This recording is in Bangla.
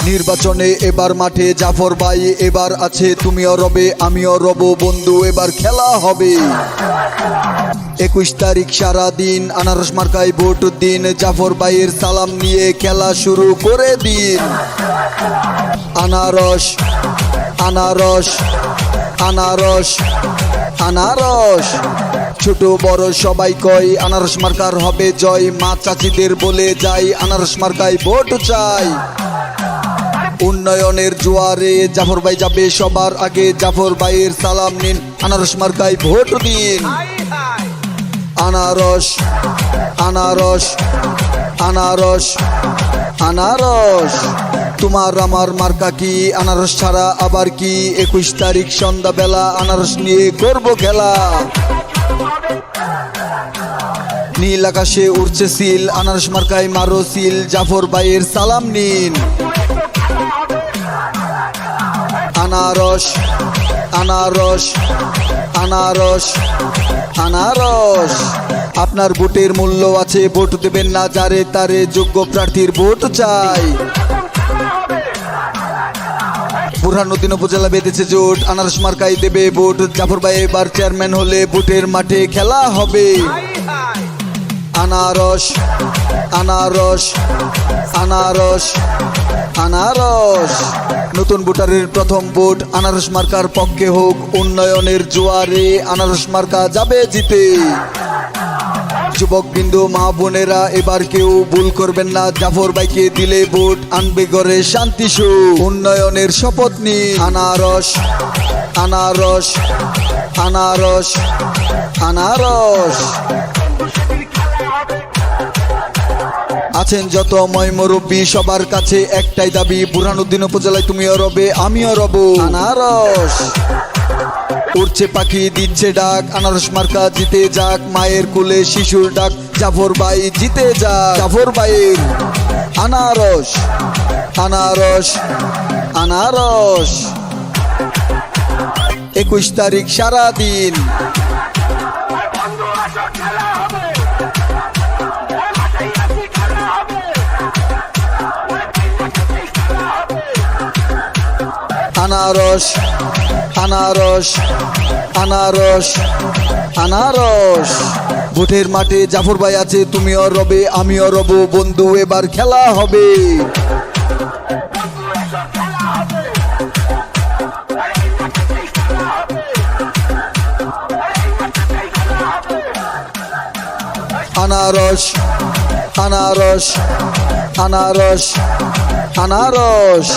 নির্বাচনে এবার মাঠে জাফর ভাই, এবার আছে তুমিও রবে আমিও রব, বন্ধু এবার খেলা হবে। 21 তারিখ সারাদিন আনারস মার্কায় ভোট দিন, জাফর ভাইয়ের সালাম নিয়ে খেলা শুরু করে দিন। আনারস আনারস আনারস আনারস, ছোট বড় সবাই কয় আনারস মার্কার হবে জয়, মা চাচিদের বলে যাই আনারস মার্কায় ভোট চাই। উন্নয়নের জোয়ারে জাফর ভাই যাবে সবার আগে, জাফর ভাইয়ের সালাম নিন, আনারস মার্কায় ভোট দিন। আনারস আনারস আনারস আনারস, তোমার আমার মার্কা কি আনারস ছাড়া আবার কি? 21 তারিখ সন্ধ্যাবেলা আনারস নিয়ে করব খেলা। নীল আকাশে উড়ছে সিল, আনারস মার্কায় মারো সিল, জাফর ভাইয়ের সালাম নিন। আনারস আনারস আনারস আনারস, আপনার ভোটের মূল্য আছে, ভোট দেবেন না যারে তারে, যোগ্য প্রার্থীর ভোট চাই। বুরহানুদ্দিন উপজেলা বেঁধেছে জোট, আনারস মার্কায় দেবে ভোট, জাফর ভাই এবার চেয়ারম্যান হলে ভোটের মাঠে খেলা হবে। আনারস আনারস আনারস আনারস, নতুন ভোটারের প্রথম ভোট আনারস মার্কার পক্ষে হোক, উন্নয়নের জোয়ারে আনারস মার্কা যাবে জিতে। যুবক বিন্দু মা বোনেরা এবার কেউ ভুল করবেন না, জাফর ভাইকে দিলে ভোট আনবে ঘরে শান্তি সুখ, উন্নয়নের শপথ নিন। আনারস আনারস আনারস আনারস, আছেন যত ময় মুরব্বী সবার কাছে একটাই দাবি, বুরহানুদ্দিন উপজেলায় তুমিও রবে আমিও রব। আনারস উড়ছে পাখি দিচ্ছে ডাক, আনারস মার্কা জিতে যাক, মায়ের কোলে শিশুর ডাক, জাফর ভাই জিতে যাক, জাফর ভাইয়ের। আনারস আনারস আনারস, 21 তারিখ সারাদিন আনারস আনারস আনারস আনারস, ভোটের মাঠে জাফর ভাই আছে তুমিও রবে আমিও রব, বন্ধু এবার খেলা হবে। আনারস আনারস আনারস আনারস,